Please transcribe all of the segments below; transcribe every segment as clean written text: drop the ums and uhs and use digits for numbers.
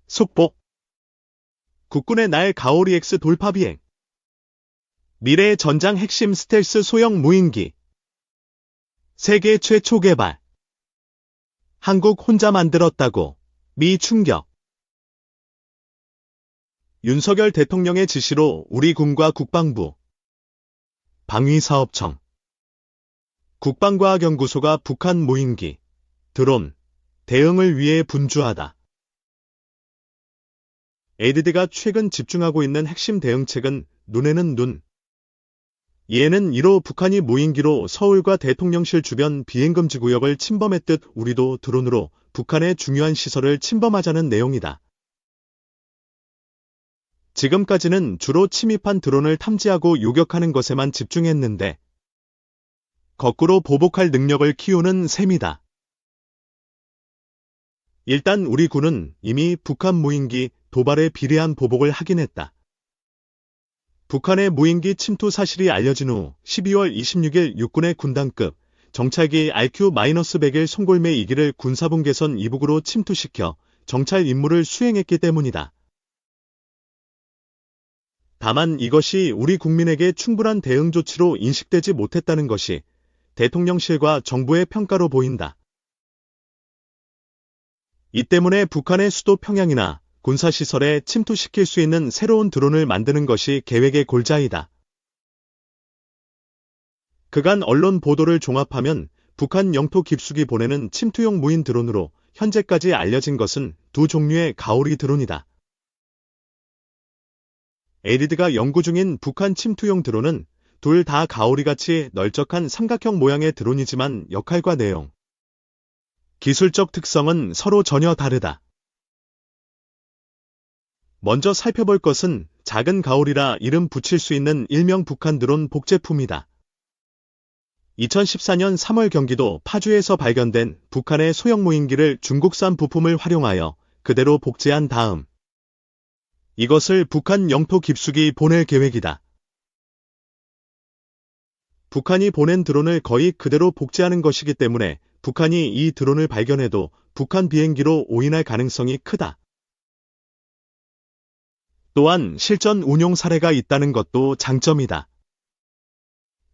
속보. 국군의 날 가오리 X 돌파 비행. 미래의 전장 핵심 스텔스 소형 무인기. 세계 최초 개발. 한국 혼자 만들었다고. 미 충격. 윤석열 대통령의 지시로 우리 군과 국방부, 방위사업청, 국방과학연구소가 북한 무인기, 드론, 대응을 위해 분주하다. ADD가 최근 집중하고 있는 핵심 대응책은 눈에는 눈. 이에는 이로 북한이 무인기로 서울과 대통령실 주변 비행금지 구역을 침범했듯 우리도 드론으로 북한의 중요한 시설을 침범하자는 내용이다. 지금까지는 주로 침입한 드론을 탐지하고 요격하는 것에만 집중했는데 거꾸로 보복할 능력을 키우는 셈이다. 일단 우리 군은 이미 북한 무인기 도발에 비례한 보복을 하긴 했다. 북한의 무인기 침투 사실이 알려진 후 12월 26일 육군의 군단급 정찰기 RQ-101 송골매 2기를 군사분 개선 이북으로 침투시켜 정찰 임무를 수행했기 때문이다. 다만 이것이 우리 국민에게 충분한 대응 조치로 인식되지 못했다는 것이 대통령실과 정부의 평가로 보인다. 이 때문에 북한의 수도 평양이나 군사시설에 침투시킬 수 있는 새로운 드론을 만드는 것이 계획의 골자이다. 그간 언론 보도를 종합하면 북한 영토 깊숙이 보내는 침투용 무인 드론으로 현재까지 알려진 것은 두 종류의 가오리 드론이다. ADD가 연구 중인 북한 침투용 드론은 둘 다 가오리같이 널쩍한 삼각형 모양의 드론이지만 역할과 내용, 기술적 특성은 서로 전혀 다르다. 먼저 살펴볼 것은 작은 가오리라 이름 붙일 수 있는 일명 북한 드론 복제품이다. 2014년 3월 경기도 파주에서 발견된 북한의 소형 무인기를 중국산 부품을 활용하여 그대로 복제한 다음 이것을 북한 영토 깊숙이 보낼 계획이다. 북한이 보낸 드론을 거의 그대로 복제하는 것이기 때문에 북한이 이 드론을 발견해도 북한 비행기로 오인할 가능성이 크다. 또한 실전 운용 사례가 있다는 것도 장점이다.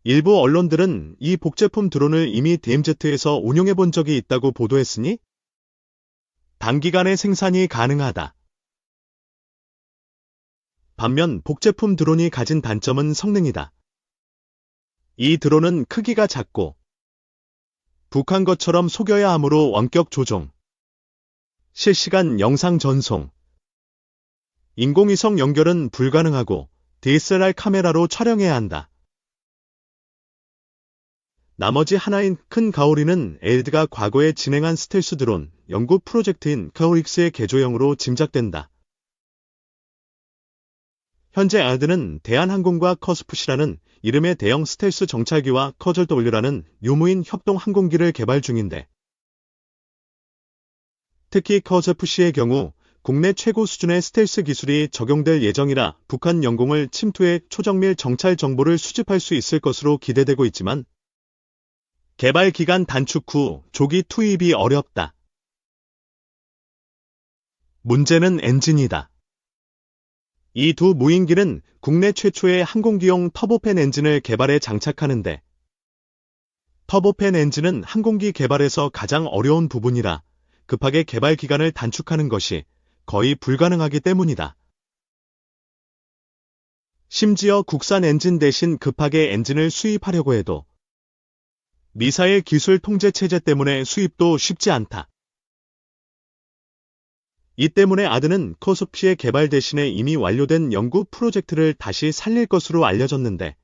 일부 언론들은 이 복제품 드론을 이미 DMZ에서 운용해 본 적이 있다고 보도했으니 단기간에 생산이 가능하다. 반면 복제품 드론이 가진 단점은 성능이다. 이 드론은 크기가 작고 북한 것처럼 속여야 하므로 원격 조종, 실시간 영상 전송, 인공위성 연결은 불가능하고 DSLR 카메라로 촬영해야 한다. 나머지 하나인 큰 가오리는 ADD가 과거에 진행한 스텔스 드론 연구 프로젝트인 가오릭스의 개조형으로 짐작된다. 현재 ADD는 대한항공과 커스푸시라는 이름의 대형 스텔스 정찰기와 커즐W라는 유무인 협동 항공기를 개발 중인데 특히 커스푸시의 경우 국내 최고 수준의 스텔스 기술이 적용될 예정이라 북한 영공을 침투해 초정밀 정찰 정보를 수집할 수 있을 것으로 기대되고 있지만 개발 기간 단축 후 조기 투입이 어렵다. 문제는 엔진이다. 이 두 무인기는 국내 최초의 항공기용 터보팬 엔진을 개발해 장착하는데 터보팬 엔진은 항공기 개발에서 가장 어려운 부분이라 급하게 개발 기간을 단축하는 것이 거의 불가능하기 때문이다. 심지어 국산 엔진 대신 급하게 엔진을 수입하려고 해도 미사일 기술 통제 체제 때문에 수입도 쉽지 않다. 이 때문에 ADD는 커스푸시의 개발 대신에 이미 완료된 연구 프로젝트를 다시 살릴 것으로 알려졌는데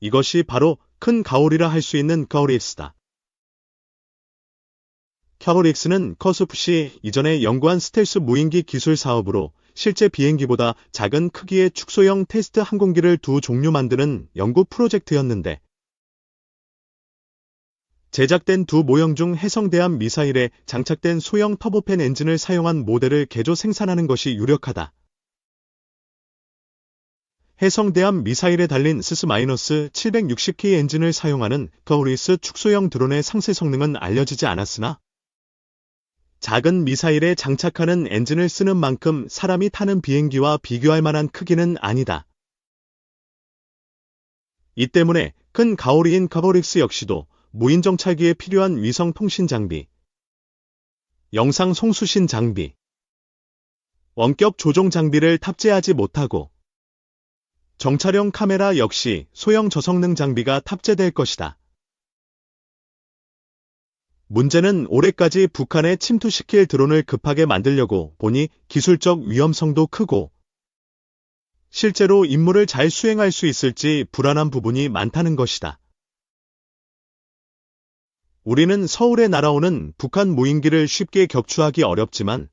이것이 바로 큰 가오리라 할 수 있는 가오리X다. 가오리X는 커스푸시 이전에 연구한 스텔스 무인기 기술 사업으로 실제 비행기보다 작은 크기의 축소형 테스트 항공기를 두 종류 만드는 연구 프로젝트였는데 제작된 두 모형 중 해성대함 미사일에 장착된 소형 터보팬 엔진을 사용한 모델을 개조 생산하는 것이 유력하다. 해성대함 미사일에 달린 스스-760K 엔진을 사용하는 가오리스 축소형 드론의 상세 성능은 알려지지 않았으나 작은 미사일에 장착하는 엔진을 쓰는 만큼 사람이 타는 비행기와 비교할 만한 크기는 아니다. 이 때문에 큰 가오리인 카보릭스 역시도 무인 정찰기에 필요한 위성 통신 장비, 영상 송수신 장비, 원격 조종 장비를 탑재하지 못하고 정찰용 카메라 역시 소형 저성능 장비가 탑재될 것이다. 문제는 올해까지 북한에 침투시킬 드론을 급하게 만들려고 보니 기술적 위험성도 크고 실제로 임무를 잘 수행할 수 있을지 불안한 부분이 많다는 것이다. 우리는 서울에 날아오는 북한 무인기를 쉽게 격추하기 어렵지만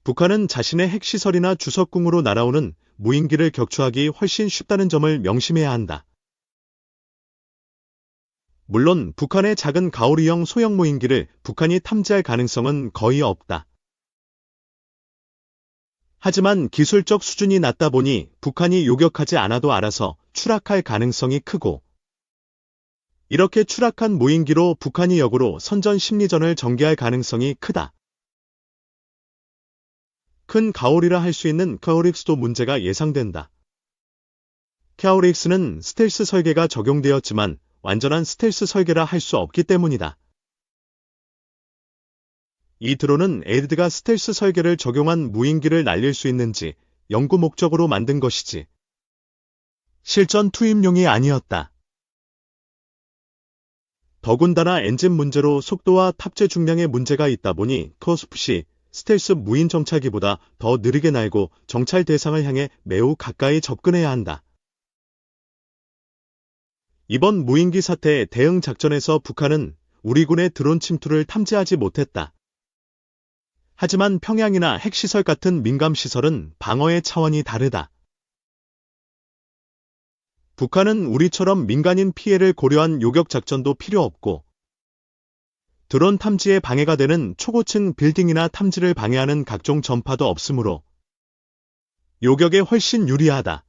북한은 자신의 핵시설이나 주석궁으로 날아오는 무인기를 격추하기 훨씬 쉽다는 점을 명심해야 한다. 물론 북한의 작은 가오리형 소형 무인기를 북한이 탐지할 가능성은 거의 없다. 하지만 기술적 수준이 낮다 보니 북한이 요격하지 않아도 알아서 추락할 가능성이 크고 이렇게 추락한 무인기로 북한이 역으로 선전 심리전을 전개할 가능성이 크다. 큰 가오리라 할 수 있는 카오릭스도 문제가 예상된다. 카오릭스는 스텔스 설계가 적용되었지만 완전한 스텔스 설계라 할 수 없기 때문이다. 이 드론은 에이드가 스텔스 설계를 적용한 무인기를 날릴 수 있는지 연구 목적으로 만든 것이지 실전 투입용이 아니었다. 더군다나 엔진 문제로 속도와 탑재 중량에 문제가 있다 보니 코스프시 스텔스 무인 정찰기보다 더 느리게 날고 정찰 대상을 향해 매우 가까이 접근해야 한다. 이번 무인기 사태 대응 작전에서 북한은 우리 군의 드론 침투를 탐지하지 못했다. 하지만 평양이나 핵시설 같은 민감시설은 방어의 차원이 다르다. 북한은 우리처럼 민간인 피해를 고려한 요격 작전도 필요 없고 드론 탐지에 방해가 되는 초고층 빌딩이나 탐지를 방해하는 각종 전파도 없으므로 요격에 훨씬 유리하다.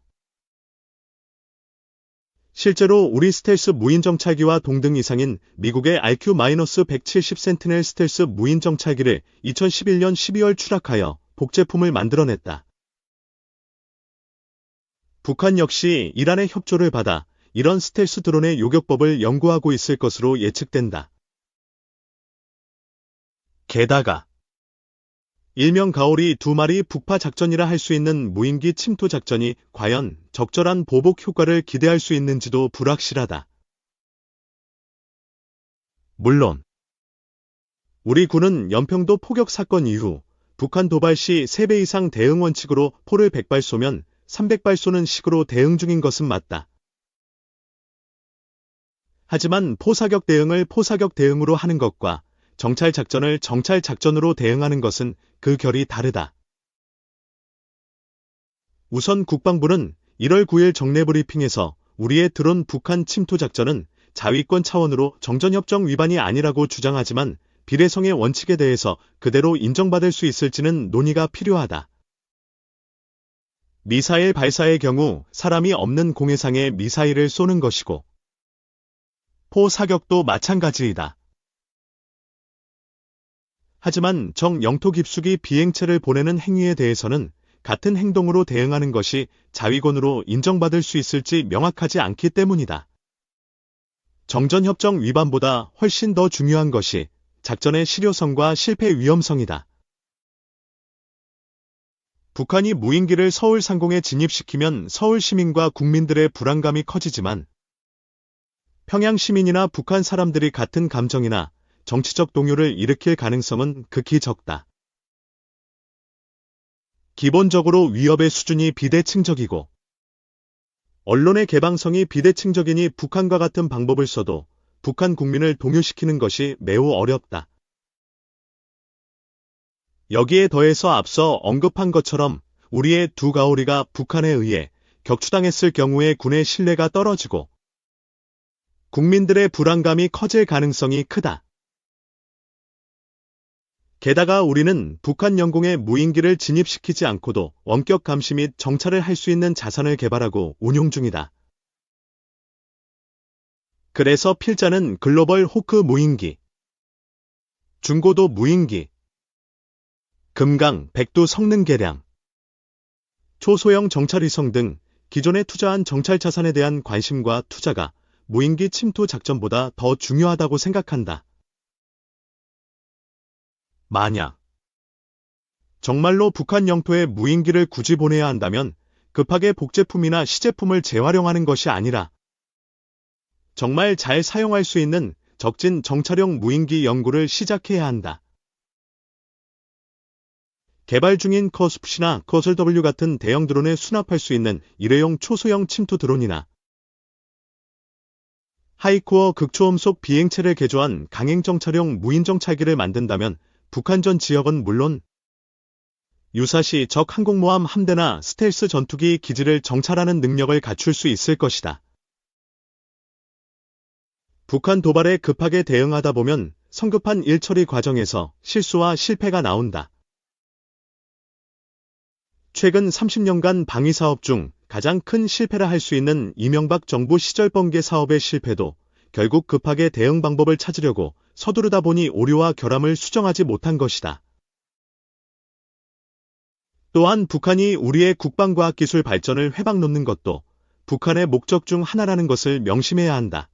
실제로 우리 스텔스 무인 정찰기와 동등 이상인 미국의 RQ-170 센티넬 스텔스 무인 정찰기를 2011년 12월 추락하여 복제품을 만들어냈다. 북한 역시 이란의 협조를 받아 이런 스텔스 드론의 요격법을 연구하고 있을 것으로 예측된다. 게다가 일명 가오리 2마리 북파 작전이라 할 수 있는 무인기 침투 작전이 과연 적절한 보복 효과를 기대할 수 있는지도 불확실하다. 물론 우리 군은 연평도 포격 사건 이후 북한 도발 시 3배 이상 대응 원칙으로 포를 100발 쏘면 300발 쏘는 식으로 대응 중인 것은 맞다. 하지만 포사격 대응을 포사격 대응으로 하는 것과 정찰 작전을 정찰 작전으로 대응하는 것은 그 결이 다르다. 우선 국방부는 1월 9일 정례 브리핑에서 우리의 드론 북한 침투 작전은 자위권 차원으로 정전협정 위반이 아니라고 주장하지만 비례성의 원칙에 대해서 그대로 인정받을 수 있을지는 논의가 필요하다. 미사일 발사의 경우 사람이 없는 공해상에 미사일을 쏘는 것이고 포 사격도 마찬가지이다. 하지만 정 영토 깊숙이 비행체를 보내는 행위에 대해서는 같은 행동으로 대응하는 것이 자위권으로 인정받을 수 있을지 명확하지 않기 때문이다. 정전협정 위반보다 훨씬 더 중요한 것이 작전의 실효성과 실패 위험성이다. 북한이 무인기를 서울 상공에 진입시키면 서울 시민과 국민들의 불안감이 커지지만 평양 시민이나 북한 사람들이 같은 감정이나 정치적 동요를 일으킬 가능성은 극히 적다. 기본적으로 위협의 수준이 비대칭적이고 언론의 개방성이 비대칭적이니 북한과 같은 방법을 써도 북한 국민을 동요시키는 것이 매우 어렵다. 여기에 더해서 앞서 언급한 것처럼 우리의 두 가오리가 북한에 의해 격추당했을 경우에 군의 신뢰가 떨어지고 국민들의 불안감이 커질 가능성이 크다. 게다가 우리는 북한 영공에 무인기를 진입시키지 않고도 원격 감시 및 정찰을 할 수 있는 자산을 개발하고 운용 중이다. 그래서 필자는 글로벌 호크 무인기, 중고도 무인기, 금강, 백두 성능 개량, 초소형 정찰 위성 등 기존에 투자한 정찰 자산에 대한 관심과 투자가 무인기 침투 작전보다 더 중요하다고 생각한다. 만약 정말로 북한 영토에 무인기를 굳이 보내야 한다면 급하게 복제품이나 시제품을 재활용하는 것이 아니라 정말 잘 사용할 수 있는 적진 정찰용 무인기 연구를 시작해야 한다. 개발 중인 커스프시나 커슬W 같은 대형 드론에 수납할 수 있는 일회용 초소형 침투 드론이나 하이코어 극초음속 비행체를 개조한 강행 정찰용 무인 정찰기를 만든다면 북한 전 지역은 물론 유사시 적 항공모함 함대나 스텔스 전투기 기지를 정찰하는 능력을 갖출 수 있을 것이다. 북한 도발에 급하게 대응하다 보면 성급한 일 처리 과정에서 실수와 실패가 나온다. 최근 30년간 방위 사업 중 가장 큰 실패라 할 수 있는 이명박 정부 시절 번개 사업의 실패도 결국 급하게 대응 방법을 찾으려고 서두르다 보니 오류와 결함을 수정하지 못한 것이다. 또한 북한이 우리의 국방과학기술 발전을 회방 놓는 것도 북한의 목적 중 하나라는 것을 명심해야 한다.